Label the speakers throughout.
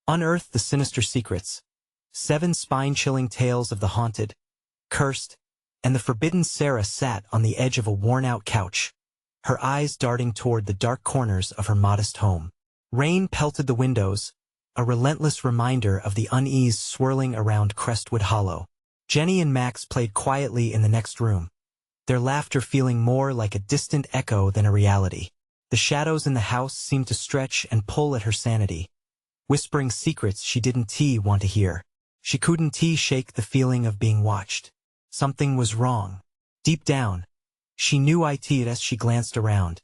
Speaker 1: Unearth the sinister secrets. 7 spine-chilling tales of the haunted, cursed, and the forbidden. Sarah sat on the edge of a worn-out couch, her eyes darting toward the dark corners of her modest home. Rain pelted the windows, a relentless reminder of the unease swirling around Crestwood Hollow. Jenny and Max played quietly in the next room, their laughter feeling more like a distant echo than a reality. The shadows in the house seemed to stretch and pull at her sanity, whispering secrets she didn't want to hear. She couldn't shake the feeling of being watched. Something was wrong. Deep down, she knew it as she glanced around.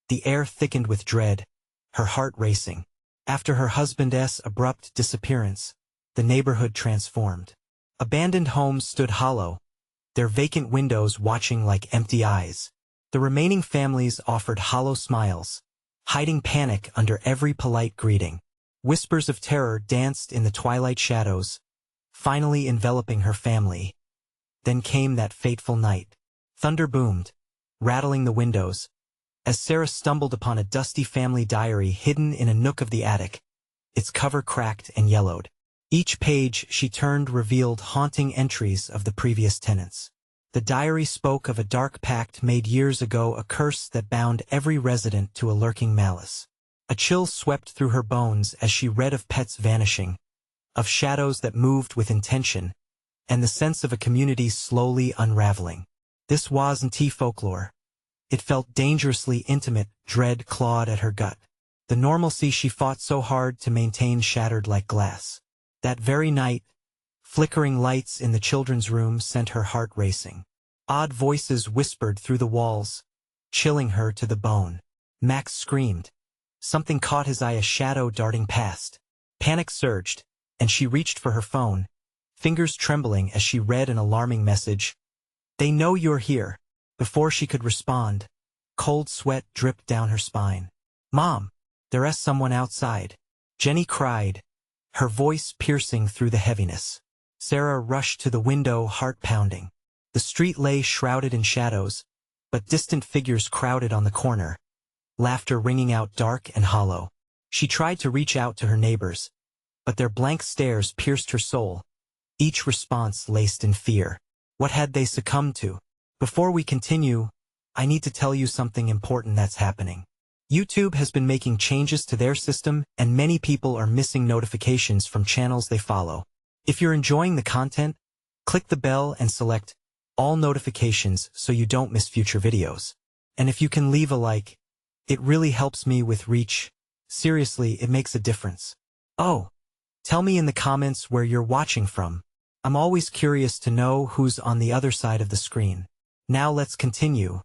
Speaker 1: The air thickened with dread, her heart racing. After her husband's abrupt disappearance, the neighborhood transformed. Abandoned homes stood hollow, their vacant windows watching like empty eyes. The remaining families offered hollow smiles, hiding panic under every polite greeting. Whispers of terror danced in the twilight shadows, finally enveloping her family. Then came that fateful night. Thunder boomed, rattling the windows, as Sarah stumbled upon a dusty family diary hidden in a nook of the attic, its cover cracked and yellowed. Each page she turned revealed haunting entries of the previous tenants. The diary spoke of a dark pact made years ago, a curse that bound every resident to a lurking malice. A chill swept through her bones as she read of pets vanishing, of shadows that moved with intention, and the sense of a community slowly unraveling. This wasn't folklore. It felt dangerously intimate. Dread clawed at her gut. The normalcy she fought so hard to maintain shattered like glass. That very night, flickering lights in the children's room sent her heart racing. Odd voices whispered through the walls, chilling her to the bone. Max screamed. Something caught his eye, a shadow darting past. Panic surged, and she reached for her phone, fingers trembling as she read an alarming message. "They know you're here." Before she could respond, cold sweat dripped down her spine. "Mom, there's someone outside," Jenny cried, her voice piercing through the heaviness. Sarah rushed to the window, heart pounding. The street lay shrouded in shadows, but distant figures crowded on the corner, laughter ringing out dark and hollow. She tried to reach out to her neighbors, but their blank stares pierced her soul, each response laced in fear. What had they succumbed to? Before we continue, I need to tell you something important that's happening. YouTube has been making changes to their system, and many people are missing notifications from channels they follow. If you're enjoying the content, click the bell and select all notifications so you don't miss future videos. And if you can leave a like, it really helps me with reach. Seriously, it makes a difference. Oh, tell me in the comments where you're watching from. I'm always curious to know who's on the other side of the screen. Now let's continue.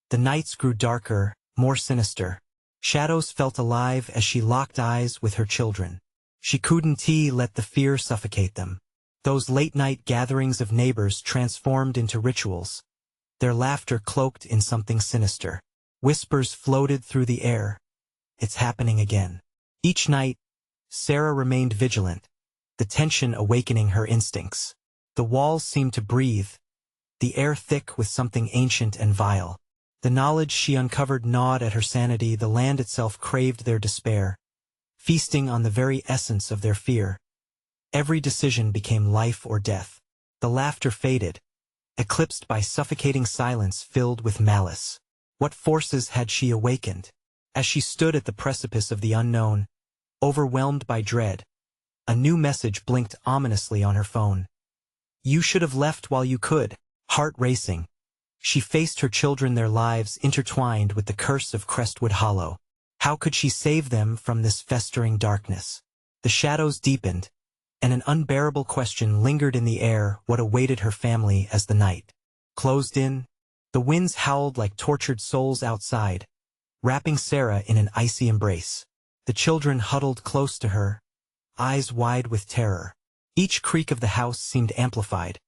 Speaker 1: The nights grew darker, more sinister. Shadows felt alive as she locked eyes with her children. She couldn't let the fear suffocate them. Those late-night gatherings of neighbors transformed into rituals, their laughter cloaked in something sinister. Whispers floated through the air. It's happening again. Each night, Sarah remained vigilant, the tension awakening her instincts. The walls seemed to breathe, the air thick with something ancient and vile. The knowledge she uncovered gnawed at her sanity. The land itself craved their despair, feasting on the very essence of their fear. Every decision became life or death. The laughter faded, eclipsed by suffocating silence filled with malice. What forces had she awakened? As she stood at the precipice of the unknown, overwhelmed by dread, a new message blinked ominously on her phone. "You should have left while you could." Heart racing, she faced her children, their lives intertwined with the curse of Crestwood Hollow. How could she save them from this festering darkness? The shadows deepened, and an unbearable question lingered in the air: what awaited her family as the night closed in? The winds howled like tortured souls outside, wrapping Sarah in an icy embrace. The children huddled close to her, eyes wide with terror. Each creak of the house seemed amplified,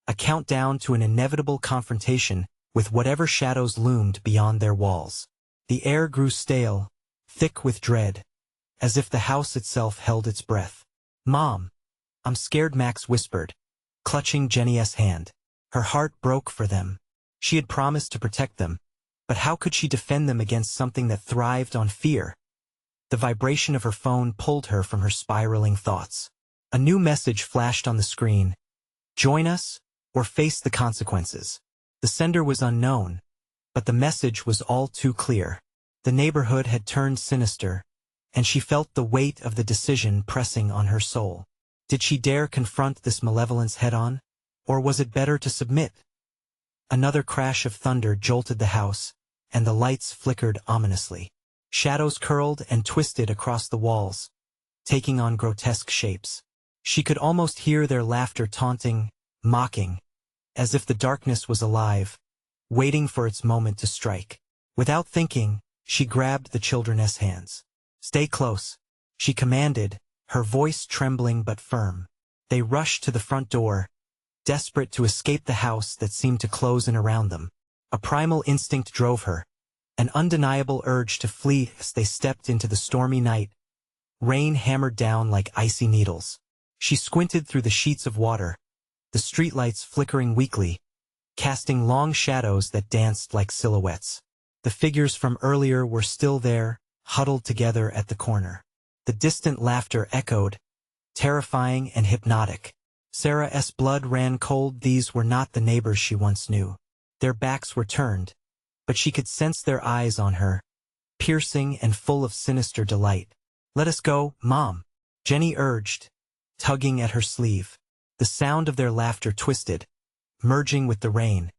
Speaker 1: a countdown to an inevitable confrontation with whatever shadows loomed beyond their walls. The air grew stale, thick with dread, as if the house itself held its breath. "Mom, I'm scared," Max whispered, clutching Jenny's hand. Her heart broke for them. She had promised to protect them, but how could she defend them against something that thrived on fear? The vibration of her phone pulled her from her spiraling thoughts. A new message flashed on the screen. Join us, or face the consequences. The sender was unknown, but the message was all too clear. The neighborhood had turned sinister, and she felt the weight of the decision pressing on her soul. Did she dare confront this malevolence head-on, or was it better to submit? Another crash of thunder jolted the house, and the lights flickered ominously. Shadows curled and twisted across the walls, taking on grotesque shapes. She could almost hear their laughter, taunting, mocking, as if the darkness was alive, waiting for its moment to strike. Without thinking, she grabbed the children's hands. "Stay close," she commanded, her voice trembling but firm. They rushed to the front door, desperate to escape the house that seemed to close in around them. A primal instinct drove her, an undeniable urge to flee as they stepped into the stormy night. Rain hammered down like icy needles. She squinted through the sheets of water, the streetlights flickering weakly, casting long shadows that danced like silhouettes. The figures from earlier were still there, huddled together at the corner. The distant laughter echoed, terrifying and hypnotic. Sarah's blood ran cold. These were not the neighbors she once knew. Their backs were turned, but she could sense their eyes on her, piercing and full of sinister delight. "Let us go, Mom," Jenny urged, tugging at her sleeve. The sound of their laughter twisted, merging with the rain,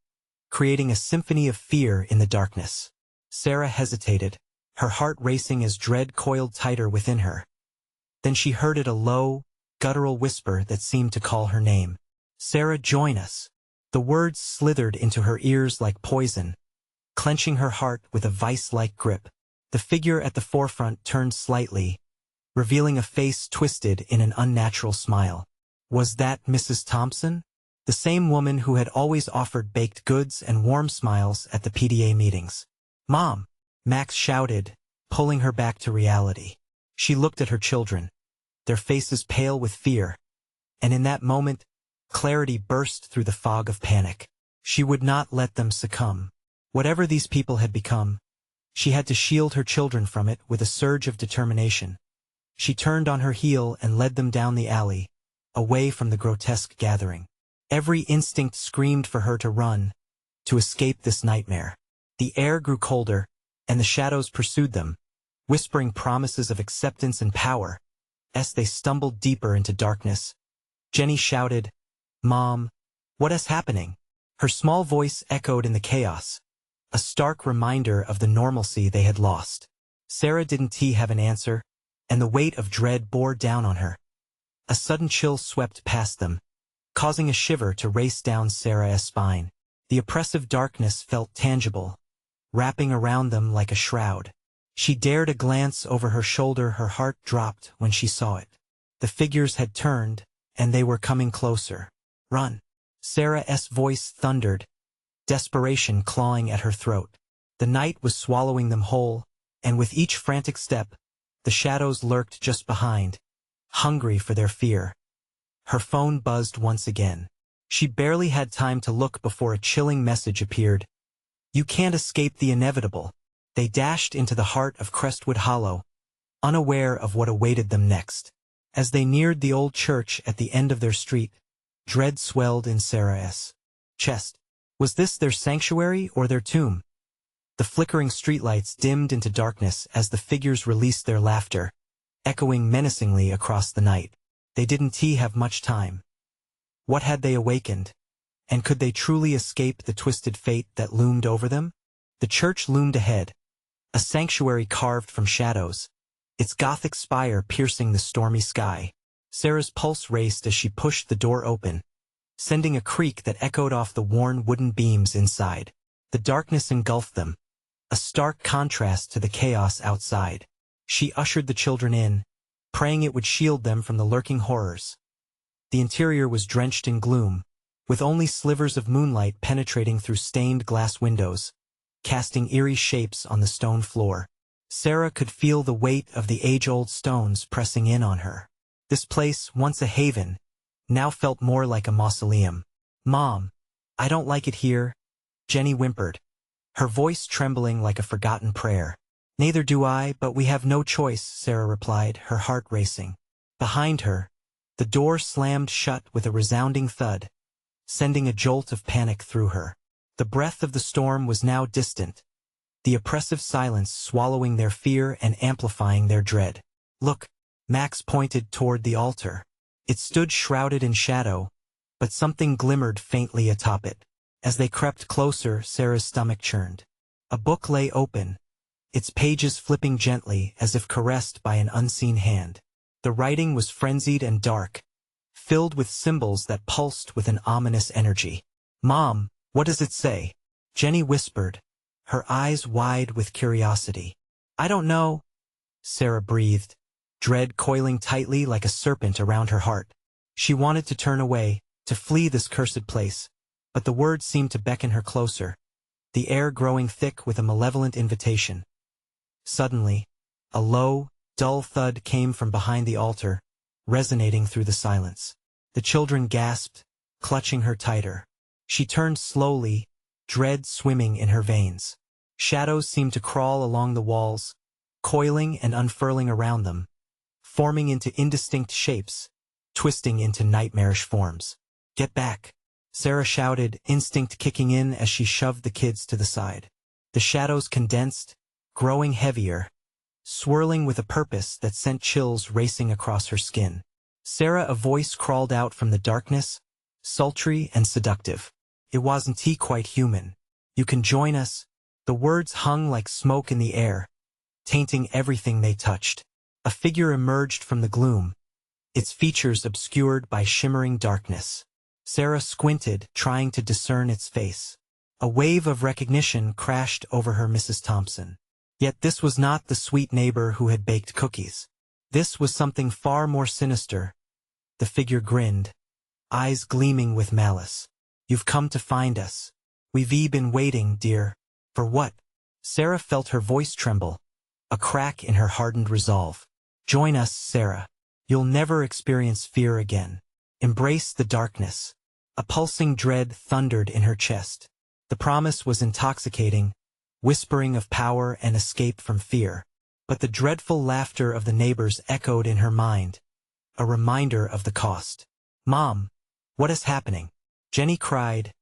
Speaker 1: creating a symphony of fear in the darkness. Sarah hesitated, her heart racing as dread coiled tighter within her. Then she heard it, a low, guttural whisper that seemed to call her name. "Sarah, join us." The words slithered into her ears like poison, clenching her heart with a vice-like grip. The figure at the forefront turned slightly, revealing a face twisted in an unnatural smile. Was that Mrs. Thompson? The same woman who had always offered baked goods and warm smiles at the PTA meetings. "Mom!" Max shouted, pulling her back to reality. She looked at her children, their faces pale with fear, and in that moment, clarity burst through the fog of panic. She would not let them succumb. Whatever these people had become, she had to shield her children from it. With a surge of determination, she turned on her heel and led them down the alley, away from the grotesque gathering. Every instinct screamed for her to run, to escape this nightmare. The air grew colder, and the shadows pursued them, whispering promises of acceptance and power. As they stumbled deeper into darkness, Jenny shouted, "Mom, what is happening?" Her small voice echoed in the chaos, a stark reminder of the normalcy they had lost. Sarah didn't have an answer, and the weight of dread bore down on her. A sudden chill swept past them, causing a shiver to race down Sarah's spine. The oppressive darkness felt tangible, wrapping around them like a shroud. She dared a glance over her shoulder. Her heart dropped when she saw it. The figures had turned, and they were coming closer. "Run!" Sarah's voice thundered, desperation clawing at her throat. The night was swallowing them whole, and with each frantic step, the shadows lurked just behind, hungry for their fear. Her phone buzzed once again. She barely had time to look before a chilling message appeared. "You can't escape the inevitable." They dashed into the heart of Crestwood Hollow, unaware of what awaited them next. As they neared the old church at the end of their street, dread swelled in Sarah's chest. Was this their sanctuary or their tomb? The flickering streetlights dimmed into darkness as the figures released their laughter, echoing menacingly across the night. They didn't have much time. What had they awakened? And could they truly escape the twisted fate that loomed over them? The church loomed ahead, a sanctuary carved from shadows, its Gothic spire piercing the stormy sky. Sarah's pulse raced as she pushed the door open, sending a creak that echoed off the worn wooden beams inside. The darkness engulfed them, a stark contrast to the chaos outside. She ushered the children in, praying it would shield them from the lurking horrors. The interior was drenched in gloom, with only slivers of moonlight penetrating through stained glass windows, casting eerie shapes on the stone floor. Sarah could feel the weight of the age-old stones pressing in on her. This place, once a haven, now felt more like a mausoleum. "Mom, I don't like it here," Jenny whimpered, her voice trembling like a forgotten prayer. Neither do I, but we have no choice, Sarah replied, her heart racing. Behind her, the door slammed shut with a resounding thud, sending a jolt of panic through her. The breath of the storm was now distant, the oppressive silence swallowing their fear and amplifying their dread. Look, Max pointed toward the altar. It stood shrouded in shadow, but something glimmered faintly atop it. As they crept closer, Sarah's stomach churned. A book lay open, its pages flipping gently as if caressed by an unseen hand. The writing was frenzied and dark, filled with symbols that pulsed with an ominous energy. "Mom, what does it say?" Jenny whispered, her eyes wide with curiosity. "I don't know," Sarah breathed, dread coiling tightly like a serpent around her heart. She wanted to turn away, to flee this cursed place, but the words seemed to beckon her closer, the air growing thick with a malevolent invitation. Suddenly, a low, dull thud came from behind the altar, resonating through the silence. The children gasped, clutching her tighter. She turned slowly, dread swimming in her veins. Shadows seemed to crawl along the walls, coiling and unfurling around them, forming into indistinct shapes, twisting into nightmarish forms. "Get back," Sarah shouted, instinct kicking in as she shoved the kids to the side. The shadows condensed, growing heavier, swirling with a purpose that sent chills racing across her skin. "Sarah," a voice crawled out from the darkness, sultry and seductive. "It wasn't he quite human. You can join us." The words hung like smoke in the air, tainting everything they touched. A figure emerged from the gloom, its features obscured by shimmering darkness. Sarah squinted, trying to discern its face. A wave of recognition crashed over her, Mrs. Thompson. Yet this was not the sweet neighbor who had baked cookies. This was something far more sinister. The figure grinned, eyes gleaming with malice. "You've come to find us. We've been waiting, dear." "For what?" Sarah felt her voice tremble, a crack in her hardened resolve. "Join us, Sarah. You'll never experience fear again. Embrace the darkness." A pulsing dread thundered in her chest. The promise was intoxicating, whispering of power and escape from fear. But the dreadful laughter of the neighbors echoed in her mind, a reminder of the cost. "Mom, what is happening?" Jenny cried,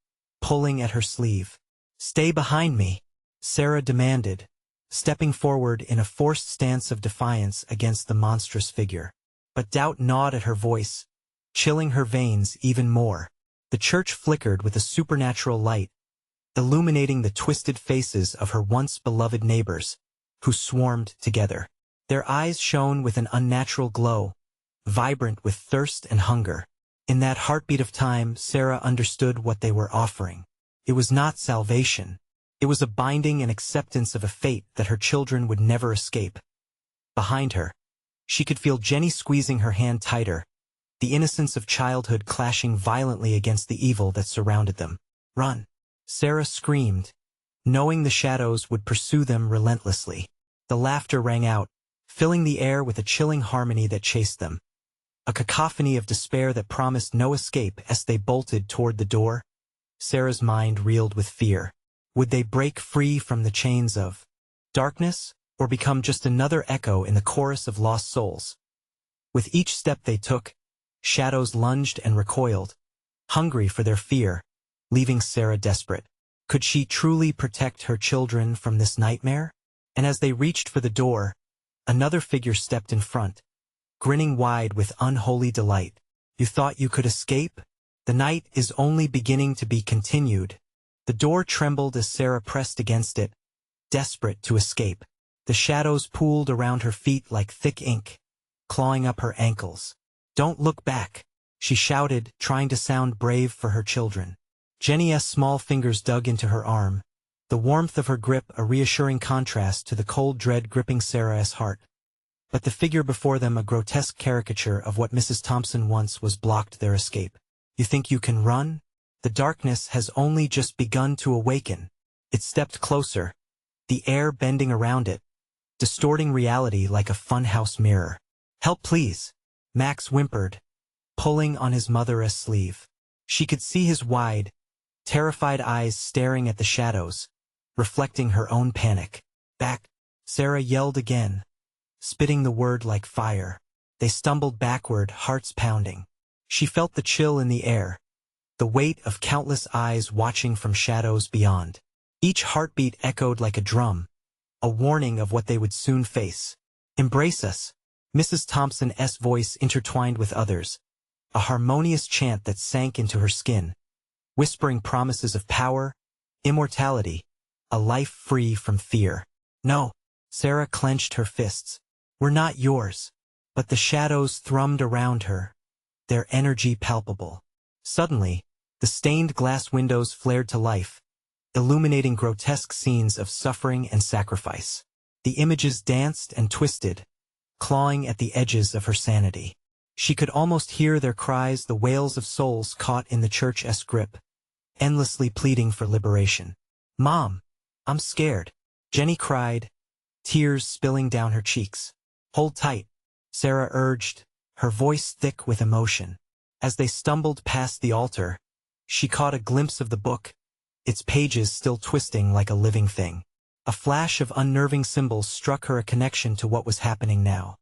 Speaker 1: pulling at her sleeve. "Stay behind me," Sarah demanded, stepping forward in a forced stance of defiance against the monstrous figure. But doubt gnawed at her voice, chilling her veins even more. The church flickered with a supernatural light, illuminating the twisted faces of her once beloved neighbors, who swarmed together. Their eyes shone with an unnatural glow, vibrant with thirst and hunger. In that heartbeat of time, Sarah understood what they were offering. It was not salvation. It was a binding and acceptance of a fate that her children would never escape. Behind her, she could feel Jenny squeezing her hand tighter, the innocence of childhood clashing violently against the evil that surrounded them. "Run!" Sarah screamed, knowing the shadows would pursue them relentlessly. The laughter rang out, filling the air with a chilling harmony that chased them. A cacophony of despair that promised no escape as they bolted toward the door. Sarah's mind reeled with fear. Would they break free from the chains of darkness, or become just another echo in the chorus of lost souls? With each step they took, shadows lunged and recoiled, hungry for their fear, leaving Sarah desperate. Could she truly protect her children from this nightmare? And as they reached for the door, another figure stepped in front, grinning wide with unholy delight. "You thought you could escape? The night is only beginning to be continued." The door trembled as Sarah pressed against it, desperate to escape. The shadows pooled around her feet like thick ink, clawing up her ankles. "Don't look back," she shouted, trying to sound brave for her children. Jenny's small fingers dug into her arm, the warmth of her grip a reassuring contrast to the cold dread gripping Sarah's heart. But the figure before them, a grotesque caricature of what Mrs. Thompson once was, blocked their escape. "You think you can run? The darkness has only just begun to awaken." It stepped closer, the air bending around it, distorting reality like a funhouse mirror. "Help, please," Max whimpered, pulling on his mother's sleeve. She could see his wide, terrified eyes staring at the shadows, reflecting her own panic. "Back," Sarah yelled again, spitting the word like fire. They stumbled backward, hearts pounding. She felt the chill in the air, the weight of countless eyes watching from shadows beyond. Each heartbeat echoed like a drum, a warning of what they would soon face. "Embrace us," Mrs. Thompson's voice intertwined with others, a harmonious chant that sank into her skin, whispering promises of power, immortality, a life free from fear. "No," Sarah clenched her fists. "We're not yours." But the shadows thrummed around her, their energy palpable. Suddenly, the stained glass windows flared to life, illuminating grotesque scenes of suffering and sacrifice. The images danced and twisted, clawing at the edges of her sanity. She could almost hear their cries, the wails of souls caught in the church's grip, endlessly pleading for liberation. "Mom, I'm scared," Jenny cried, tears spilling down her cheeks. "Hold tight," Sarah urged, her voice thick with emotion. As they stumbled past the altar, she caught a glimpse of the book, its pages still twisting like a living thing. A flash of unnerving symbols struck her a connection to what was happening now.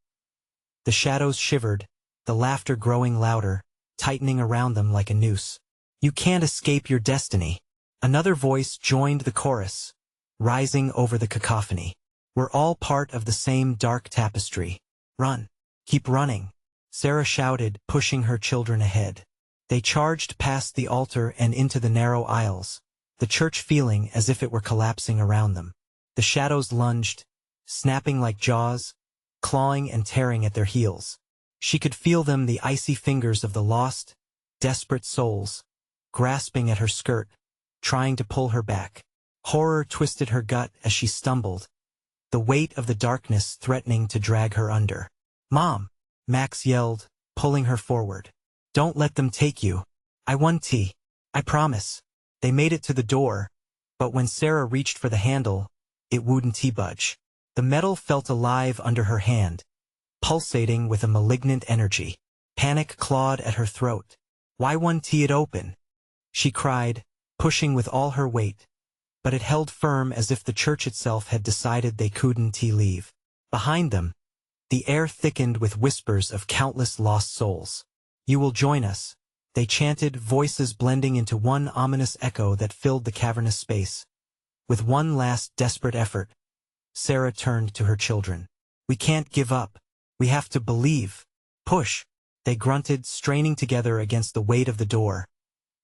Speaker 1: The shadows shivered, the laughter growing louder, tightening around them like a noose. "You can't escape your destiny." Another voice joined the chorus, rising over the cacophony. "We're all part of the same dark tapestry. Run. Keep running," Sarah shouted, pushing her children ahead. They charged past the altar and into the narrow aisles, the church feeling as if it were collapsing around them. The shadows lunged, snapping like jaws, clawing and tearing at their heels. She could feel them, the icy fingers of the lost, desperate souls, grasping at her skirt, trying to pull her back. Horror twisted her gut as she stumbled, the weight of the darkness threatening to drag her under. "Mom," Max yelled, pulling her forward. "Don't let them take you. I won't. I promise." They made it to the door, but when Sarah reached for the handle, it wouldn't budge. The metal felt alive under her hand, pulsating with a malignant energy. Panic clawed at her throat. "Why won't it open?" she cried, pushing with all her weight. But it held firm, as if the church itself had decided they couldn't leave. Behind them, the air thickened with whispers of countless lost souls. "You will join us," they chanted, voices blending into one ominous echo that filled the cavernous space. With one last desperate effort, Sarah turned to her children. "We can't give up. We have to believe. Push," they grunted, straining together against the weight of the door.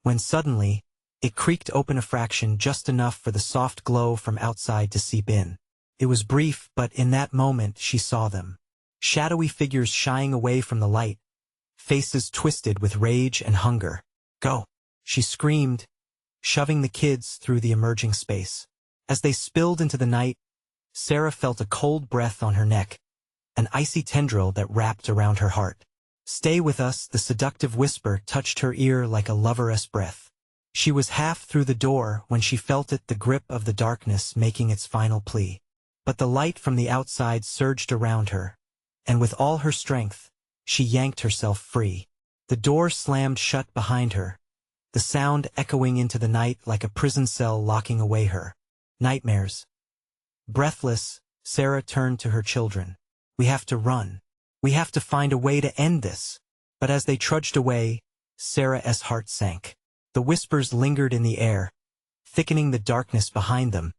Speaker 1: When suddenly, it creaked open a fraction, just enough for the soft glow from outside to seep in. It was brief, but in that moment she saw them. Shadowy figures shying away from the light, faces twisted with rage and hunger. "Go," she screamed, shoving the kids through the emerging space. As they spilled into the night, Sarah felt a cold breath on her neck, an icy tendril that wrapped around her heart. "Stay with us," the seductive whisper touched her ear like a lover's breath. She was half through the door when she felt it, the grip of the darkness making its final plea. But the light from the outside surged around her, and with all her strength, she yanked herself free. The door slammed shut behind her, the sound echoing into the night like a prison cell locking away her nightmares. Breathless, Sarah turned to her children. "We have to run. We have to find a way to end this." But as they trudged away, Sarah's heart sank. The whispers lingered in the air, thickening the darkness behind them,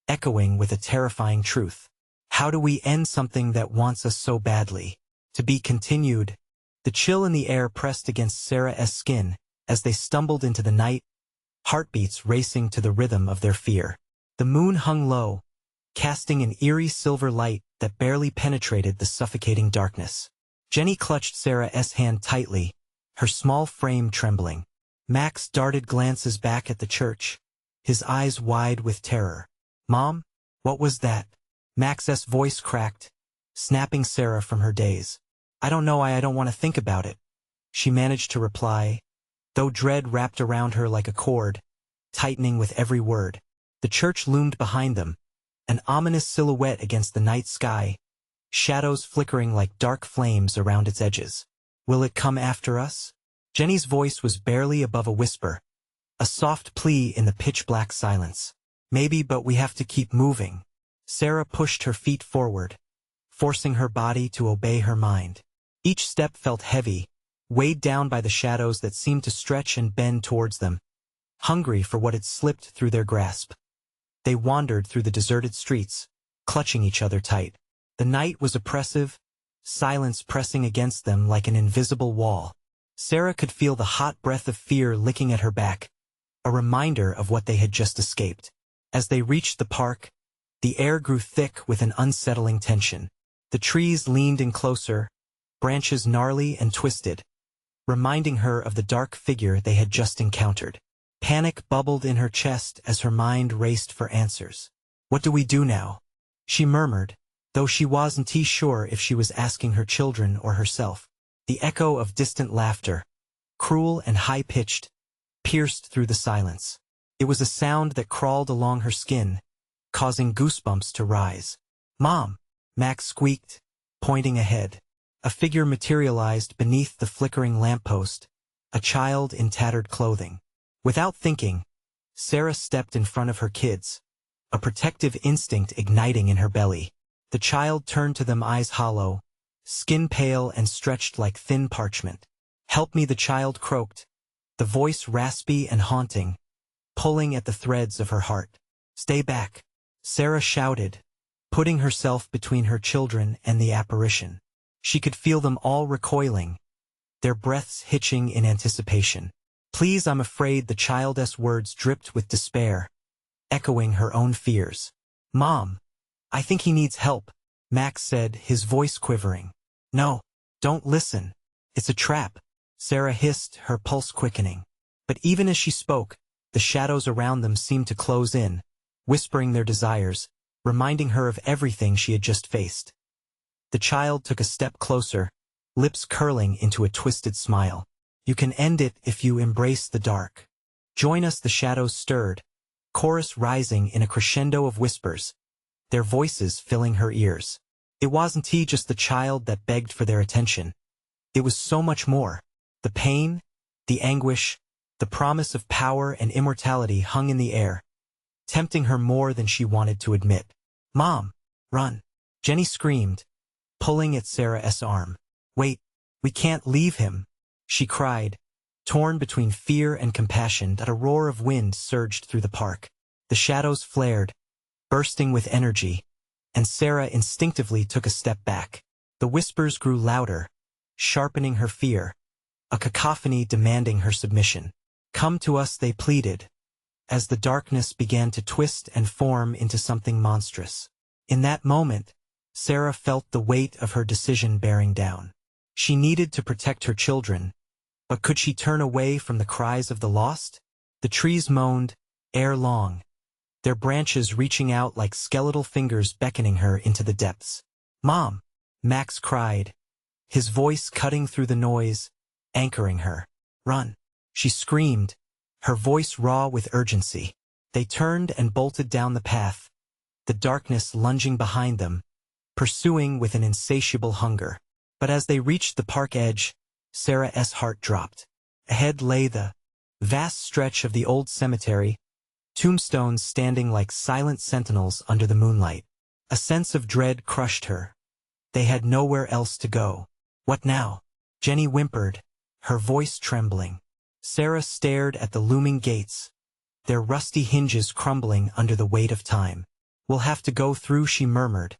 Speaker 1: echoing with a terrifying truth. How do we end something that wants us so badly? To be continued. The chill in the air pressed against Sarah's skin as they stumbled into the night, heartbeats racing to the rhythm of their fear. The moon hung low, casting an eerie silver light that barely penetrated the suffocating darkness. Jenny clutched Sarah's hand tightly, her small frame trembling. Max darted glances back at the church, his eyes wide with terror. "Mom, what was that?" Max's voice cracked, snapping Sarah from her daze. "I don't know. I don't want to think about it," she managed to reply, though dread wrapped around her like a cord, tightening with every word. The church loomed behind them, an ominous silhouette against the night sky, shadows flickering like dark flames around its edges. "Will it come after us?" Jenny's voice was barely above a whisper, a soft plea in the pitch-black silence. "Maybe, but we have to keep moving." Sarah pushed her feet forward, forcing her body to obey her mind. Each step felt heavy, weighed down by the shadows that seemed to stretch and bend towards them, hungry for what had slipped through their grasp. They wandered through the deserted streets, clutching each other tight. The night was oppressive, silence pressing against them like an invisible wall. Sarah could feel the hot breath of fear licking at her back, a reminder of what they had just escaped. As they reached the park, the air grew thick with an unsettling tension. The trees leaned in closer, branches gnarly and twisted, reminding her of the dark figure they had just encountered. Panic bubbled in her chest as her mind raced for answers. "What do we do now?" she murmured, though she wasn't sure if she was asking her children or herself. The echo of distant laughter, cruel and high-pitched, pierced through the silence. It was a sound that crawled along her skin, causing goosebumps to rise. "Mom!" Max squeaked, pointing ahead. A figure materialized beneath the flickering lamppost, a child in tattered clothing. Without thinking, Sarah stepped in front of her kids, a protective instinct igniting in her belly. The child turned to them, eyes hollow, skin pale and stretched like thin parchment. "Help me," the child croaked, the voice raspy and haunting, pulling at the threads of her heart. "Stay back," Sarah shouted, putting herself between her children and the apparition. She could feel them all recoiling, their breaths hitching in anticipation. "Please, I'm afraid," the child's words dripped with despair, echoing her own fears. "Mom, I think he needs help," Max said, his voice quivering. "No, don't listen. It's a trap," Sarah hissed, her pulse quickening. But even as she spoke, the shadows around them seemed to close in, whispering their desires, reminding her of everything she had just faced. The child took a step closer, lips curling into a twisted smile. "You can end it if you embrace the dark. Join us," the shadows stirred, chorus rising in a crescendo of whispers, their voices filling her ears. It wasn't just the child that begged for their attention. It was so much more. The pain, the anguish, the promise of power and immortality hung in the air, tempting her more than she wanted to admit. "Mom, run!" Jenny screamed, pulling at Sarah's arm. "Wait, we can't leave him," she cried, torn between fear and compassion. That a roar of wind surged through the park. The shadows flared, bursting with energy, and Sarah instinctively took a step back. The whispers grew louder, sharpening her fear, a cacophony demanding her submission. "Come to us," they pleaded, as the darkness began to twist and form into something monstrous. In that moment, Sarah felt the weight of her decision bearing down. She needed to protect her children, but could she turn away from the cries of the lost? The trees moaned, ere long, their branches reaching out like skeletal fingers beckoning her into the depths. "Mom!" Max cried, his voice cutting through the noise, anchoring her. "Run!" she screamed, her voice raw with urgency. They turned and bolted down the path, the darkness lunging behind them, pursuing with an insatiable hunger. But as they reached the park edge, Sarah's heart dropped. Ahead lay the vast stretch of the old cemetery, tombstones standing like silent sentinels under the moonlight. A sense of dread crushed her. They had nowhere else to go. "What now?" Jenny whimpered, her voice trembling. Sarah stared at the looming gates, their rusty hinges crumbling under the weight of time. "We'll have to go through," she murmured.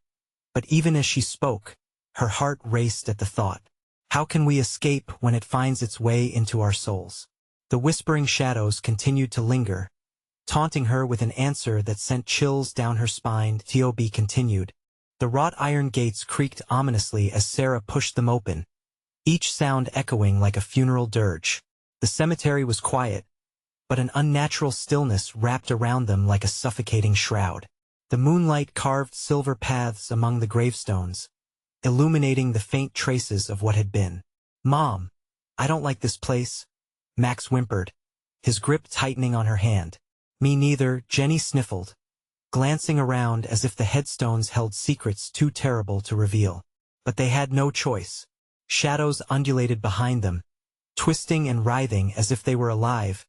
Speaker 1: But even as she spoke, her heart raced at the thought. How can we escape when it finds its way into our souls? The whispering shadows continued to linger, taunting her with an answer that sent chills down her spine. T.O.B. continued. The wrought iron gates creaked ominously as Sarah pushed them open, each sound echoing like a funeral dirge. The cemetery was quiet, but an unnatural stillness wrapped around them like a suffocating shroud. The moonlight carved silver paths among the gravestones, illuminating the faint traces of what had been. "Mom, I don't like this place," Max whimpered, his grip tightening on her hand. "Me neither," Jenny sniffled, glancing around as if the headstones held secrets too terrible to reveal. But they had no choice. Shadows undulated behind them, twisting and writhing as if they were alive,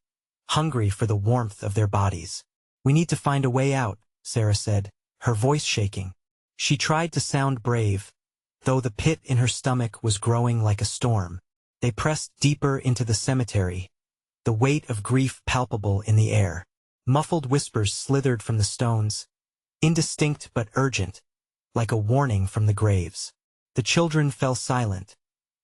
Speaker 1: hungry for the warmth of their bodies. "We need to find a way out," Sarah said, her voice shaking. She tried to sound brave, though the pit in her stomach was growing like a storm. They pressed deeper into the cemetery, the weight of grief palpable in the air. Muffled whispers slithered from the stones, indistinct but urgent, like a warning from the graves. The children fell silent,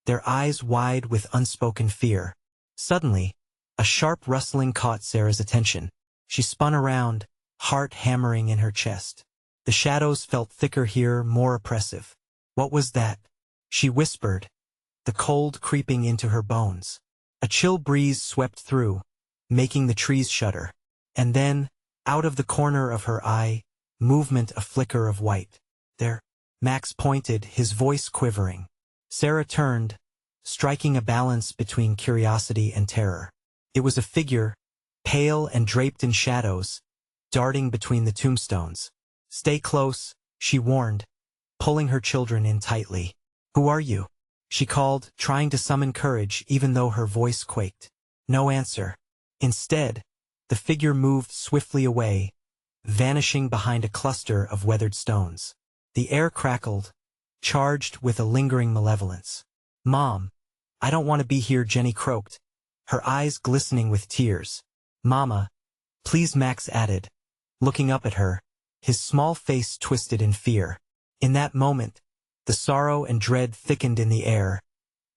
Speaker 1: their eyes wide with unspoken fear. Suddenly, a sharp rustling caught Sarah's attention. She spun around, heart hammering in her chest. The shadows felt thicker here, more oppressive. What was that? She whispered, the cold creeping into her bones. A chill breeze swept through, making the trees shudder. And then, out of the corner of her eye, movement, a flicker of white. There, Max pointed, his voice quivering. Sarah turned, striking a balance between curiosity and terror. It was a figure, pale and draped in shadows, darting between the tombstones. Stay close, she warned, pulling her children in tightly. Who are you? She called, trying to summon courage even though her voice quaked. No answer. Instead, the figure moved swiftly away, vanishing behind a cluster of weathered stones. The air crackled, charged with a lingering malevolence. Mom, I don't want to be here, Jenny croaked, her eyes glistening with tears. Mama, please, Max added, looking up at her, his small face twisted in fear. In that moment, the sorrow and dread thickened in the air,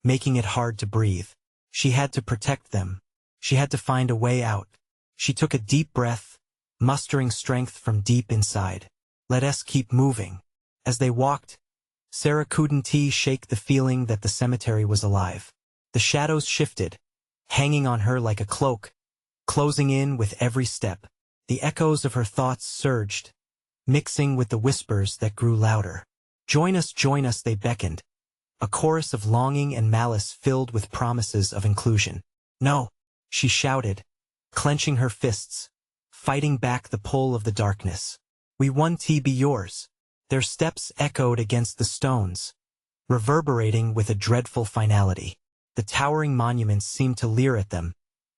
Speaker 1: making it hard to breathe. She had to protect them. She had to find a way out. She took a deep breath, mustering strength from deep inside. Let us keep moving. As they walked, Sarah couldn't shake the feeling that the cemetery was alive. The shadows shifted, hanging on her like a cloak, closing in with every step. The echoes of her thoughts surged, mixing with the whispers that grew louder. Join us, they beckoned, a chorus of longing and malice filled with promises of inclusion. No, she shouted, clenching her fists, fighting back the pull of the darkness. We want to be yours. Their steps echoed against the stones, reverberating with a dreadful finality. The towering monuments seemed to leer at them,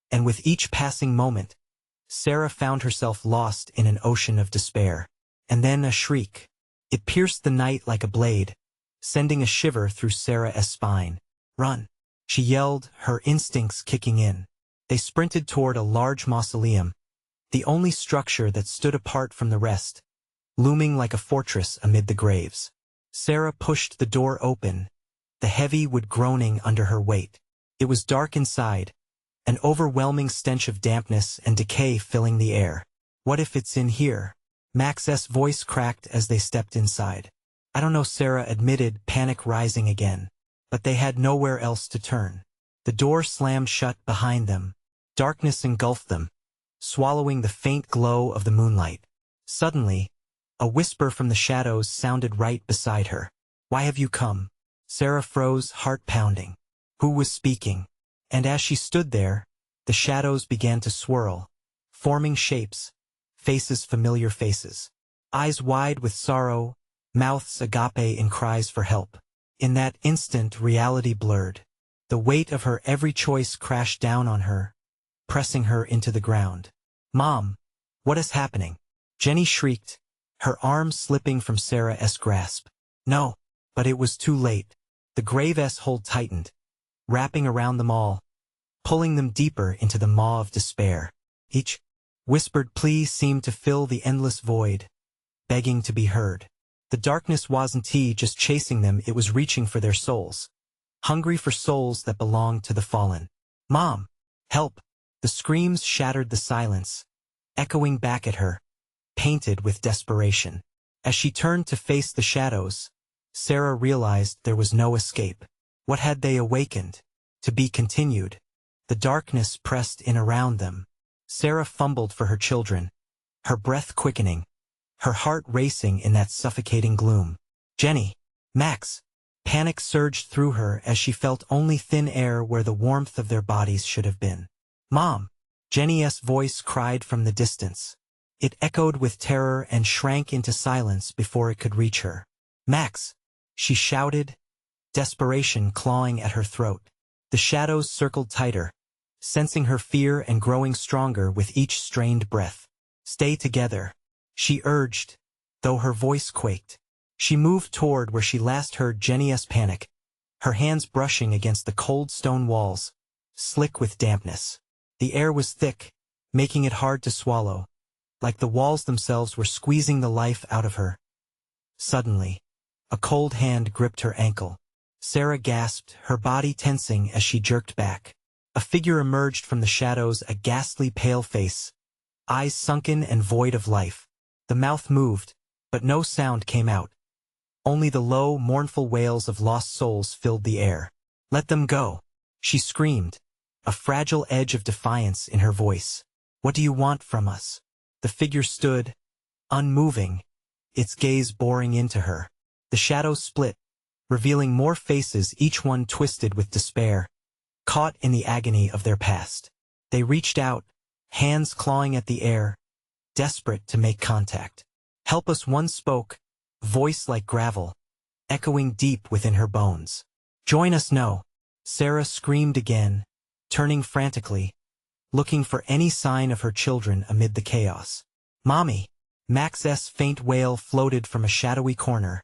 Speaker 1: and with each passing moment, Sarah found herself lost in an ocean of despair. And then a shriek. It pierced the night like a blade, sending a shiver through Sarah's spine. Run, she yelled, her instincts kicking in. They sprinted toward a large mausoleum, the only structure that stood apart from the rest, looming like a fortress amid the graves. Sarah pushed the door open, the heavy wood groaning under her weight. It was dark inside, an overwhelming stench of dampness and decay filling the air. What if it's in here? Max's voice cracked as they stepped inside. I don't know, Sarah admitted, panic rising again. But they had nowhere else to turn. The door slammed shut behind them. Darkness engulfed them, swallowing the faint glow of the moonlight. Suddenly, a whisper from the shadows sounded right beside her. Why have you come? Sarah froze, heart pounding. Who was speaking? And as she stood there, the shadows began to swirl, forming shapes, faces, familiar faces. Eyes wide with sorrow, mouths agape in cries for help. In that instant, reality blurred. The weight of her every choice crashed down on her, pressing her into the ground. Mom, what is happening? Jenny shrieked, her arms slipping from Sarah's grasp. No, but it was too late. The grave's hold tightened, wrapping around them all, pulling them deeper into the maw of despair. Each whispered plea seemed to fill the endless void, begging to be heard. The darkness wasn't just chasing them, it was reaching for their souls. Hungry for souls that belonged to the fallen. Mom! Help! The screams shattered the silence, echoing back at her, painted with desperation. As she turned to face the shadows, Sarah realized there was no escape. What had they awakened? To be continued. The darkness pressed in around them. Sarah fumbled for her children, her breath quickening, her heart racing in that suffocating gloom. Jenny! Max! Panic surged through her as she felt only thin air where the warmth of their bodies should have been. Mom! Jenny's voice cried from the distance. It echoed with terror and shrank into silence before it could reach her. Max! She shouted, desperation clawing at her throat. The shadows circled tighter, sensing her fear and growing stronger with each strained breath. Stay together, she urged, though her voice quaked. She moved toward where she last heard Jenny's panic, her hands brushing against the cold stone walls, slick with dampness. The air was thick, making it hard to swallow, like the walls themselves were squeezing the life out of her. Suddenly, a cold hand gripped her ankle. Sarah gasped, her body tensing as she jerked back. A figure emerged from the shadows, a ghastly pale face, eyes sunken and void of life. The mouth moved, but no sound came out. Only the low, mournful wails of lost souls filled the air. "Let them go," she screamed, a fragile edge of defiance in her voice. "What do you want from us?" The figure stood, unmoving, its gaze boring into her. The shadows split, revealing more faces, each one twisted with despair, caught in the agony of their past. They reached out, hands clawing at the air, desperate to make contact. "Help us," one spoke, voice like gravel, echoing deep within her bones. "Join us." "No," Sarah screamed again, turning frantically, looking for any sign of her children amid the chaos. "Mommy!" Max's faint wail floated from a shadowy corner,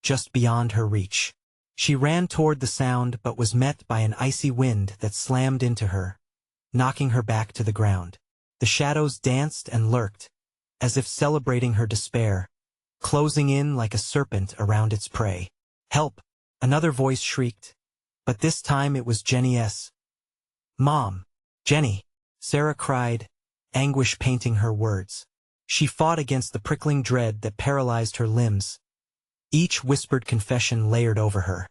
Speaker 1: just beyond her reach. She ran toward the sound but was met by an icy wind that slammed into her, knocking her back to the ground. The shadows danced and lurked, as if celebrating her despair, closing in like a serpent around its prey. "Help!" Another voice shrieked, but this time it was Jenny's. "Mom! Jenny!" Sarah cried, anguish painting her words. She fought against the prickling dread that paralyzed her limbs, each whispered confession layered over her,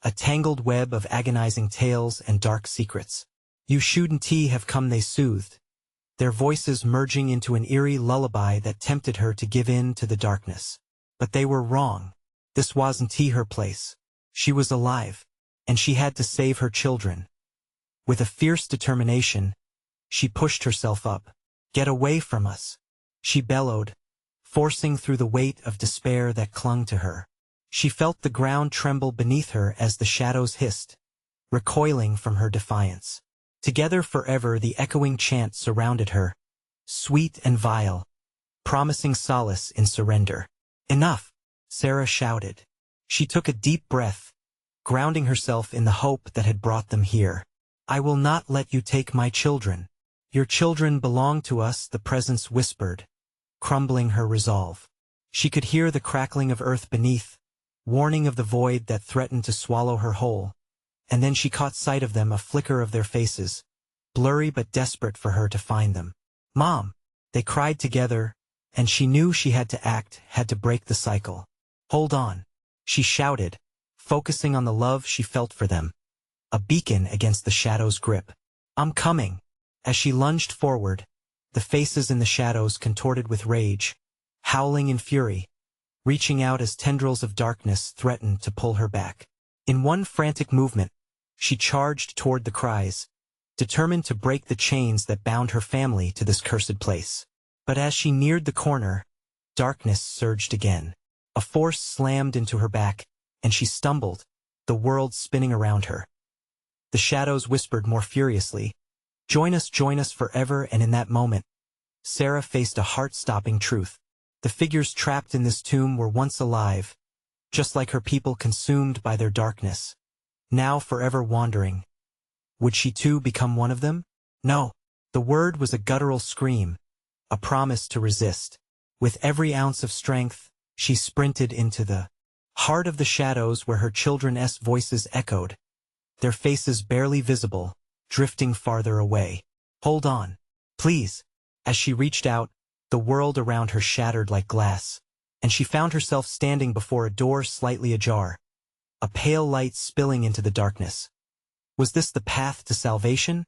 Speaker 1: a tangled web of agonizing tales and dark secrets. "You shouldn't have come," they soothed, their voices merging into an eerie lullaby that tempted her to give in to the darkness. But they were wrong. This wasn't her place. She was alive, and she had to save her children. With a fierce determination, she pushed herself up. "Get away from us," she bellowed, forcing through the weight of despair that clung to her. She felt the ground tremble beneath her as the shadows hissed, recoiling from her defiance. Together forever, the echoing chant surrounded her, sweet and vile, promising solace in surrender. "Enough!" Sarah shouted. She took a deep breath, grounding herself in the hope that had brought them here. "I will not let you take my children. Your children belong to us," the presence whispered, crumbling her resolve. She could hear the crackling of earth beneath, warning of the void that threatened to swallow her whole. And then she caught sight of them, a flicker of their faces, blurry but desperate for her to find them. "Mom!" They cried together, and she knew she had to act, had to break the cycle. "Hold on," she shouted, focusing on the love she felt for them, a beacon against the shadow's grip. "I'm coming." As she lunged forward, the faces in the shadows contorted with rage, howling in fury, reaching out as tendrils of darkness threatened to pull her back. In one frantic movement, she charged toward the cries, determined to break the chains that bound her family to this cursed place. But as she neared the corner, darkness surged again. A force slammed into her back, and she stumbled, the world spinning around her. The shadows whispered more furiously, join us forever," and in that moment, Sarah faced a heart-stopping truth. The figures trapped in this tomb were once alive, just like her people, consumed by their darkness, now forever wandering. Would she too become one of them? No. The word was a guttural scream, a promise to resist. With every ounce of strength, she sprinted into the heart of the shadows where her children's voices echoed, their faces barely visible, drifting farther away. "Hold on, please." As she reached out, the world around her shattered like glass, and she found herself standing before a door slightly ajar, a pale light spilling into the darkness. Was this the path to salvation?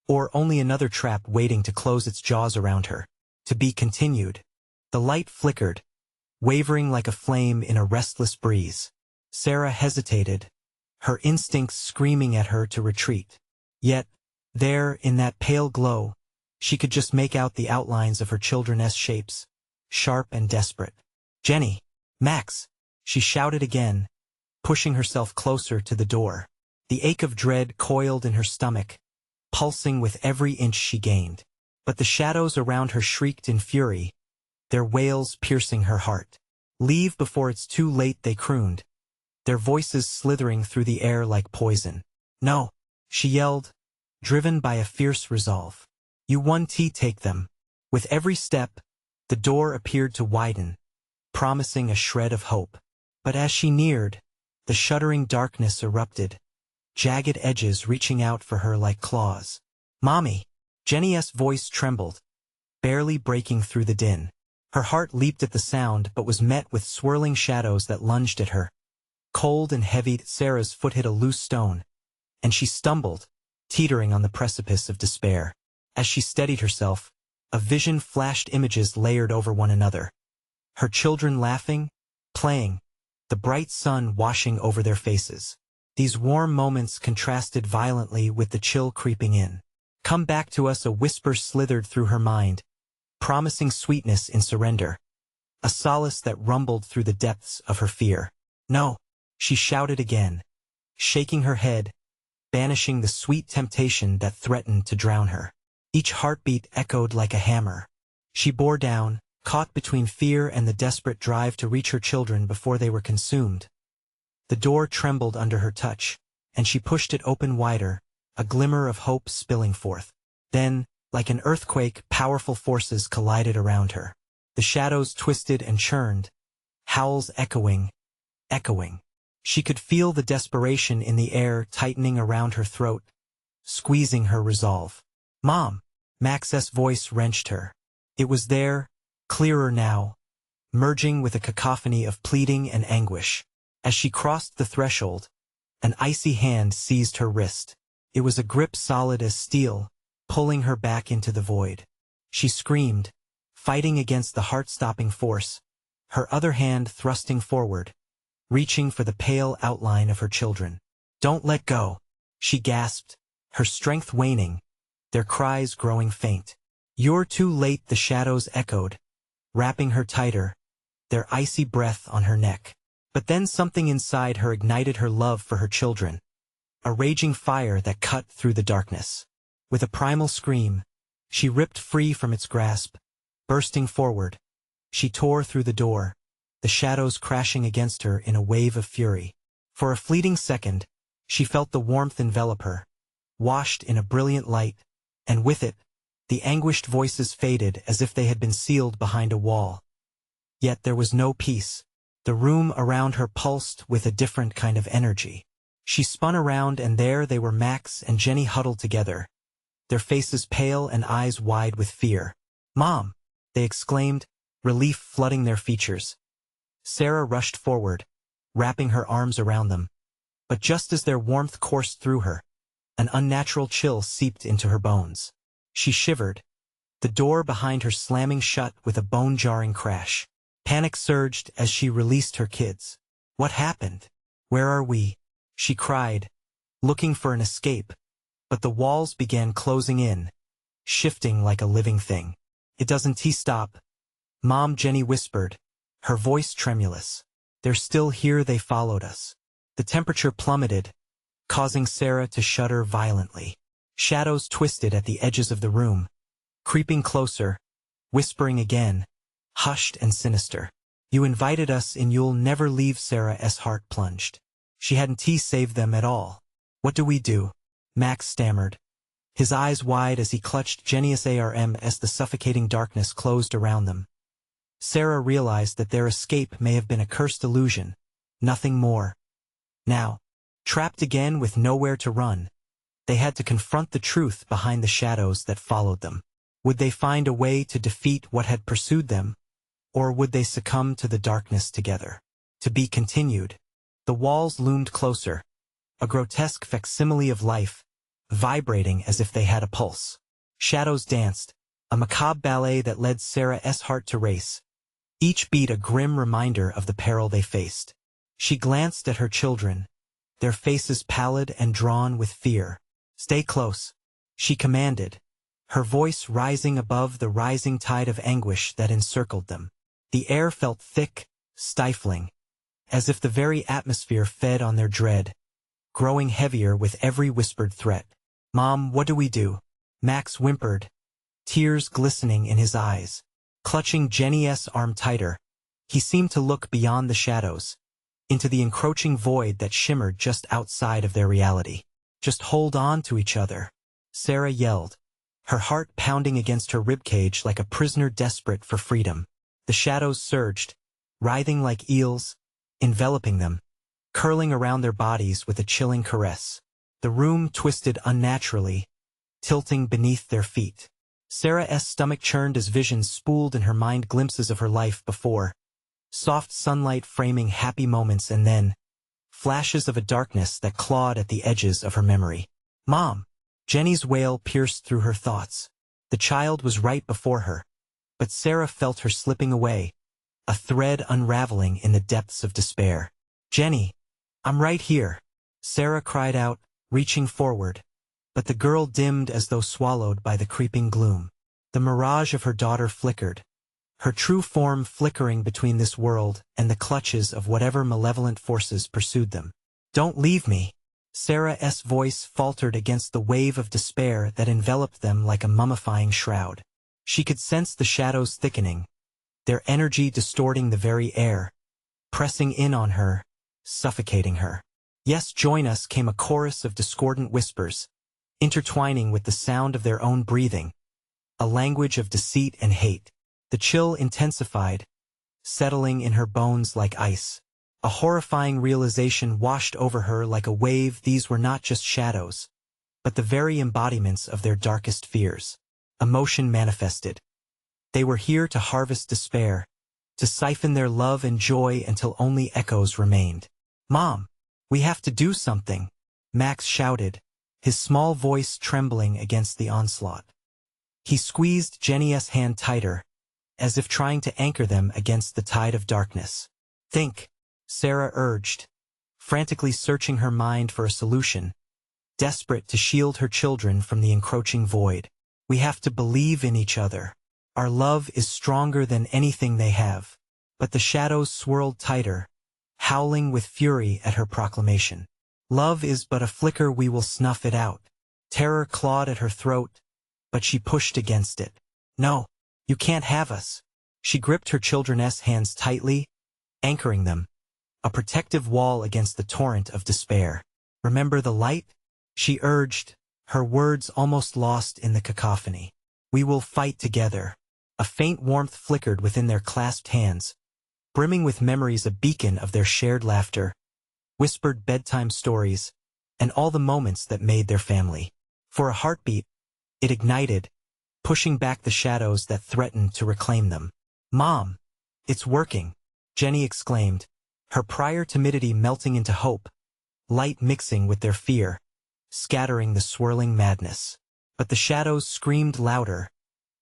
Speaker 1: Or only another trap waiting to close its jaws around her? To be continued. The light flickered, wavering like a flame in a restless breeze. Sarah hesitated, her instincts screaming at her to retreat. Yet, there, in that pale glow, she could just make out the outlines of her children's shapes, sharp and desperate. "Jenny! Max!" she shouted again, pushing herself closer to the door. The ache of dread coiled in her stomach, pulsing with every inch she gained. But the shadows around her shrieked in fury, their wails piercing her heart. Leave before it's too late, they crooned, their voices slithering through the air like poison. No, she yelled, driven by a fierce resolve. You won't take them. With every step, the door appeared to widen, promising a shred of hope. But as she neared, the shuddering darkness erupted, jagged edges reaching out for her like claws. Mommy! Jenny's voice trembled, barely breaking through the din. Her heart leaped at the sound but was met with swirling shadows that lunged at her. Cold and heavy, Sarah's foot hit a loose stone, and she stumbled, teetering on the precipice of despair. As she steadied herself, a vision flashed, images layered over one another. Her children laughing, playing, the bright sun washing over their faces. These warm moments contrasted violently with the chill creeping in. Come back to us, a whisper slithered through her mind, promising sweetness in surrender, a solace that rumbled through the depths of her fear. No, she shouted again, shaking her head, banishing the sweet temptation that threatened to drown her. Each heartbeat echoed like a hammer. She bore down, caught between fear and the desperate drive to reach her children before they were consumed. The door trembled under her touch, and she pushed it open wider, a glimmer of hope spilling forth. Then, like an earthquake, powerful forces collided around her. The shadows twisted and churned, howls echoing. She could feel the desperation in the air tightening around her throat, squeezing her resolve. Mom! Max's voice wrenched her. It was there, clearer now, merging with a cacophony of pleading and anguish. As she crossed the threshold, an icy hand seized her wrist. It was a grip solid as steel, pulling her back into the void. She screamed, fighting against the heart-stopping force, her other hand thrusting forward, reaching for the pale outline of her children. Don't let go, she gasped, her strength waning, their cries growing faint. You're too late, the shadows echoed, wrapping her tighter, their icy breath on her neck. But then something inside her ignited her love for her children, a raging fire that cut through the darkness. With a primal scream, she ripped free from its grasp, bursting forward. She tore through the door, the shadows crashing against her in a wave of fury. For a fleeting second, she felt the warmth envelop her, washed in a brilliant light, and with it, the anguished voices faded as if they had been sealed behind a wall. Yet there was no peace. The room around her pulsed with a different kind of energy. She spun around, and there they were, Max and Jenny huddled together, their faces pale and eyes wide with fear. Mom! They exclaimed, relief flooding their features. Sarah rushed forward, wrapping her arms around them. But just as their warmth coursed through her, an unnatural chill seeped into her bones. She shivered, the door behind her slamming shut with a bone-jarring crash. Panic surged as she released her kids. What happened? Where are we? She cried, looking for an escape, but the walls began closing in, shifting like a living thing. It doesn't stop, Mom, Jenny whispered, her voice tremulous. They're still here, they followed us. The temperature plummeted, causing Sarah to shudder violently. Shadows twisted at the edges of the room, creeping closer, whispering again, hushed and sinister. You invited us and you'll never leave, Sarah's heart plunged. She hadn't saved them at all. What do we do? Max stammered, his eyes wide as he clutched Jenny's arm as the suffocating darkness closed around them. Sarah realized that their escape may have been a cursed illusion, nothing more. Now, trapped again with nowhere to run, they had to confront the truth behind the shadows that followed them. Would they find a way to defeat what had pursued them, or would they succumb to the darkness together? To be continued. The walls loomed closer, a grotesque facsimile of life, vibrating as if they had a pulse. Shadows danced, a macabre ballet that led Sarah's heart to race, each beat a grim reminder of the peril they faced. She glanced at her children, their faces pallid and drawn with fear. Stay close, she commanded, her voice rising above the rising tide of anguish that encircled them. The air felt thick, stifling, as if the very atmosphere fed on their dread, growing heavier with every whispered threat. Mom, what do we do? Max whimpered, tears glistening in his eyes. Clutching Jenny's arm tighter, He seemed to look beyond the shadows, into the encroaching void that shimmered just outside of their reality. "Just hold on to each other," Sarah yelled, her heart pounding against her ribcage like a prisoner desperate for freedom. The shadows surged, writhing like eels, enveloping them, curling around their bodies with a chilling caress. The room twisted unnaturally, tilting beneath their feet. Sarah's stomach churned as visions spooled in her mind glimpses of her life before, soft sunlight framing happy moments and then flashes of a darkness that clawed at the edges of her memory. "Mom!" Jenny's wail pierced through her thoughts. The child was right before her, but Sarah felt her slipping away, a thread unraveling in the depths of despair. "Jenny, I'm right here," Sarah cried out, reaching forward, but the girl dimmed as though swallowed by the creeping gloom. The mirage of her daughter flickered, her true form flickering between this world and the clutches of whatever malevolent forces pursued them. "Don't leave me." Sarah's voice faltered against the wave of despair that enveloped them like a mummifying shroud. She could sense the shadows thickening, their energy distorting the very air, pressing in on her, suffocating her. "Yes, join us," came a chorus of discordant whispers, intertwining with the sound of their own breathing, a language of deceit and hate. The chill intensified, settling in her bones like ice. A horrifying realization washed over her like a wave. These were not just shadows, but the very embodiments of their darkest fears. Emotion manifested. They were here to harvest despair, to siphon their love and joy until only echoes remained. "Mom, we have to do something," Max shouted, his small voice trembling against the onslaught. He squeezed Jenny's hand tighter, as if trying to anchor them against the tide of darkness. "Think," Sarah urged, frantically searching her mind for a solution, desperate to shield her children from the encroaching void. "We have to believe in each other. Our love is stronger than anything they have." But the shadows swirled tighter, howling with fury at her proclamation. "Love is but a flicker, we will snuff it out." Terror clawed at her throat, but she pushed against it. "No, you can't have us." She gripped her children's hands tightly, anchoring them, a protective wall against the torrent of despair. "Remember the light?" she urged, her words almost lost in the cacophony. "We will fight together." A faint warmth flickered within their clasped hands, brimming with memories, a beacon of their shared laughter, whispered bedtime stories, and all the moments that made their family. For a heartbeat, it ignited, pushing back the shadows that threatened to reclaim them. "Mom, it's working," Jenny exclaimed, her prior timidity melting into hope, light mixing with their fear, scattering the swirling madness. But the shadows screamed louder,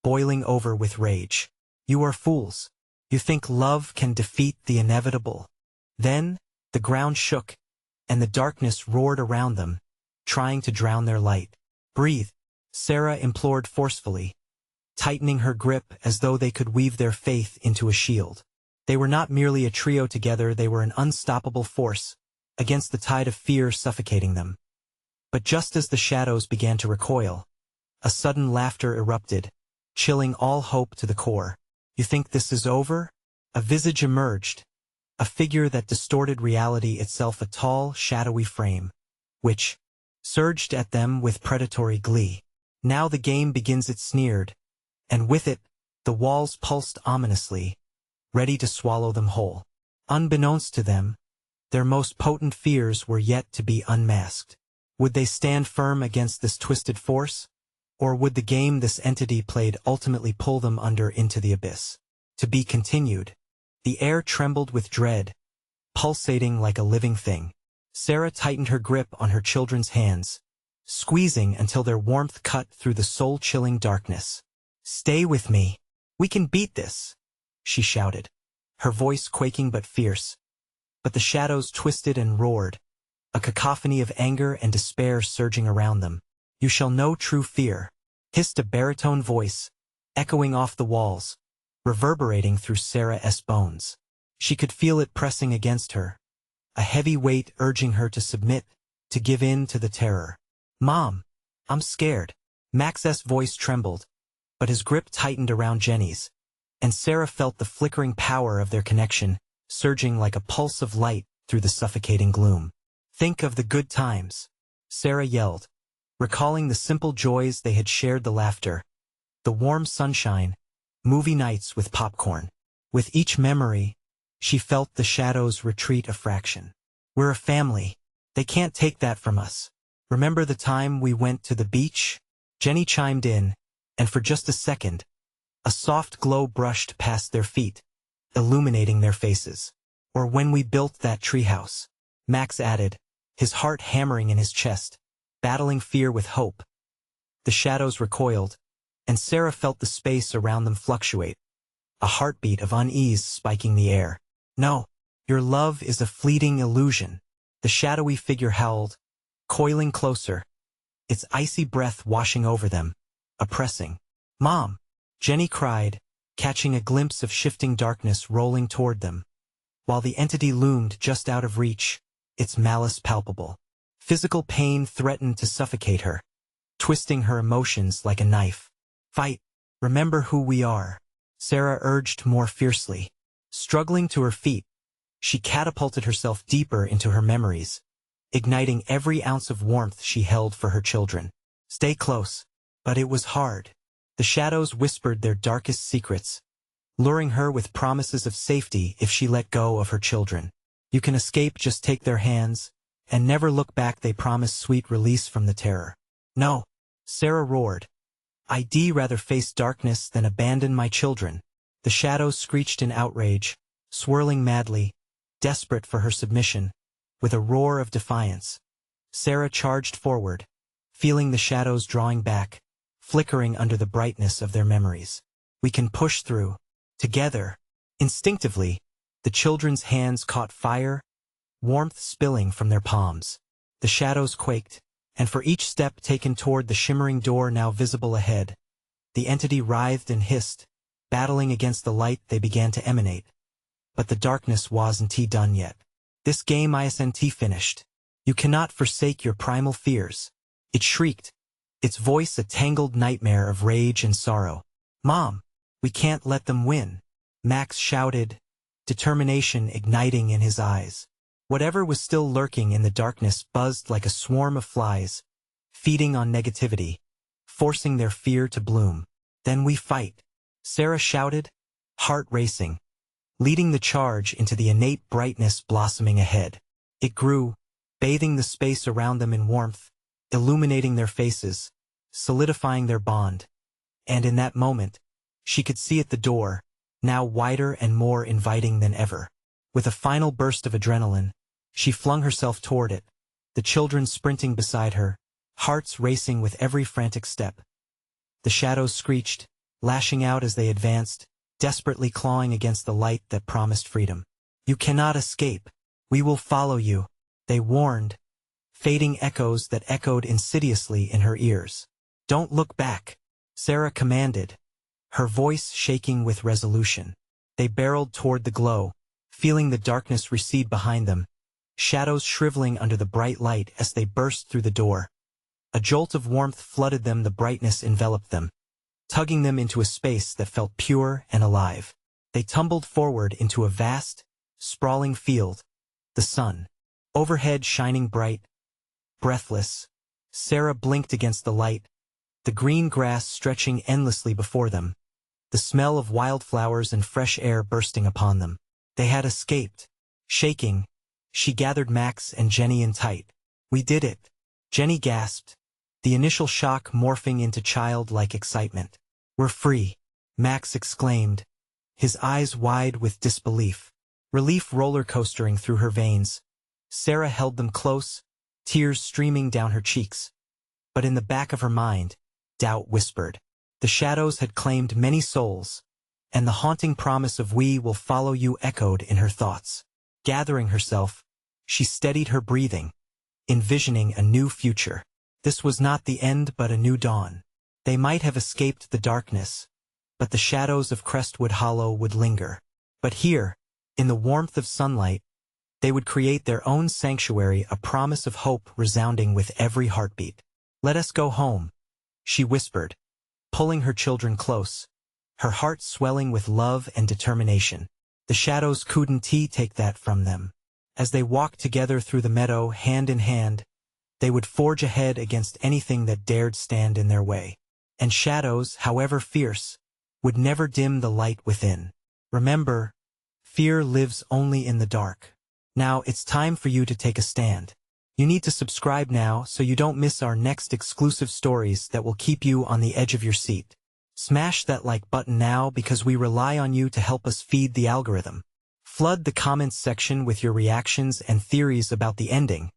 Speaker 1: boiling over with rage. "You are fools. You think love can defeat the inevitable." Then, the ground shook, and the darkness roared around them, trying to drown their light. "Breathe," Sarah implored forcefully, tightening her grip as though they could weave their faith into a shield. They were not merely a trio together, they were an unstoppable force, against the tide of fear suffocating them. But just as the shadows began to recoil, a sudden laughter erupted, chilling all hope to the core. "You think this is over?" A visage emerged, a figure that distorted reality itself, a tall, shadowy frame, which surged at them with predatory glee. "Now the game begins," it sneered, and with it, the walls pulsed ominously, ready to swallow them whole. Unbeknownst to them, their most potent fears were yet to be unmasked. Would they stand firm against this twisted force, or would the game this entity played ultimately pull them under into the abyss? To be continued. The air trembled with dread, pulsating like a living thing. Sarah tightened her grip on her children's hands, squeezing until their warmth cut through the soul-chilling darkness. "Stay with me. We can beat this," she shouted, her voice quaking but fierce. But the shadows twisted and roared, a cacophony of anger and despair surging around them. "You shall know true fear," hissed a baritone voice, echoing off the walls, reverberating through Sarah's bones. She could feel it pressing against her, a heavy weight urging her to submit, to give in to the terror. "Mom, I'm scared." Max's voice trembled, but his grip tightened around Jenny's, and Sarah felt the flickering power of their connection, surging like a pulse of light through the suffocating gloom. "Think of the good times," Sarah yelled, recalling the simple joys they had shared, the laughter, the warm sunshine, movie nights with popcorn. With each memory, she felt the shadows retreat a fraction. "We're a family. They can't take that from us. Remember the time we went to the beach?" Jenny chimed in, and for just a second, a soft glow brushed past their feet, illuminating their faces. "Or when we built that treehouse," Max added, his heart hammering in his chest, battling fear with hope. The shadows recoiled, and Sarah felt the space around them fluctuate, a heartbeat of unease spiking the air. "No, your love is a fleeting illusion," the shadowy figure howled, coiling closer, its icy breath washing over them, oppressing. "Mom!" Jenny cried, catching a glimpse of shifting darkness rolling toward them. While the entity loomed just out of reach, its malice palpable. Physical pain threatened to suffocate her, twisting her emotions like a knife. "Fight! Remember who we are," Sarah urged more fiercely. Struggling to her feet, she catapulted herself deeper into her memories, igniting every ounce of warmth she held for her children. "Stay close." But it was hard. The shadows whispered their darkest secrets, luring her with promises of safety if she let go of her children. "You can escape, just take their hands, and never look back," they promised, sweet release from the terror. "No," Sarah roared. "I'd rather face darkness than abandon my children." The shadows screeched in outrage, swirling madly, desperate for her submission. With a roar of defiance, Sarah charged forward, feeling the shadows drawing back, flickering under the brightness of their memories. "We can push through. Together." Instinctively, the children's hands caught fire, warmth spilling from their palms. The shadows quaked, and for each step taken toward the shimmering door now visible ahead, the entity writhed and hissed, battling against the light they began to emanate. But the darkness wasn't done yet. "This game isn't finished. You cannot forsake your primal fears," it shrieked, its voice a tangled nightmare of rage and sorrow. "Mom, we can't let them win," Max shouted, determination igniting in his eyes. Whatever was still lurking in the darkness buzzed like a swarm of flies, feeding on negativity, forcing their fear to bloom. "Then we fight," Sarah shouted, heart racing, leading the charge into the innate brightness blossoming ahead. It grew, bathing the space around them in warmth, illuminating their faces, solidifying their bond. And in that moment, she could see at the door, now wider and more inviting than ever. With a final burst of adrenaline, she flung herself toward it, the children sprinting beside her, hearts racing with every frantic step. The shadows screeched, lashing out as they advanced, desperately clawing against the light that promised freedom. "You cannot escape. We will follow you," they warned, fading echoes that echoed insidiously in her ears. "Don't look back," Sarah commanded, her voice shaking with resolution. They barreled toward the glow, feeling the darkness recede behind them, shadows shriveling under the bright light as they burst through the door. A jolt of warmth flooded them, the brightness enveloped them, tugging them into a space that felt pure and alive. They tumbled forward into a vast, sprawling field, the sun overhead shining bright, breathless. Sarah blinked against the light, the green grass stretching endlessly before them, the smell of wildflowers and fresh air bursting upon them. They had escaped. Shaking, she gathered Max and Jenny in tight. "We did it," Jenny gasped, the initial shock morphing into childlike excitement. "We're free," Max exclaimed, his eyes wide with disbelief. Relief roller-coastering through her veins, Sarah held them close, tears streaming down her cheeks. But in the back of her mind, doubt whispered. The shadows had claimed many souls, and the haunting promise of "we will follow you" echoed in her thoughts. Gathering herself, she steadied her breathing, envisioning a new future. This was not the end but a new dawn. They might have escaped the darkness, but the shadows of Crestwood Hollow would linger. But here, in the warmth of sunlight, they would create their own sanctuary, a promise of hope resounding with every heartbeat. "Let us go home," she whispered, pulling her children close, her heart swelling with love and determination. The shadows couldn't take that from them. As they walked together through the meadow, hand in hand, they would forge ahead against anything that dared stand in their way. And shadows, however fierce, would never dim the light within. Remember, fear lives only in the dark. Now it's time for you to take a stand. You need to subscribe now so you don't miss our next exclusive stories that will keep you on the edge of your seat. Smash that like button now because we rely on you to help us feed the algorithm. Flood the comments section with your reactions and theories about the ending.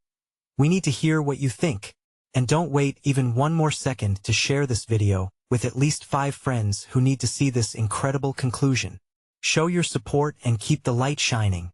Speaker 1: We need to hear what you think. And don't wait even one more second to share this video with at least 5 friends who need to see this incredible conclusion. Show your support and keep the light shining.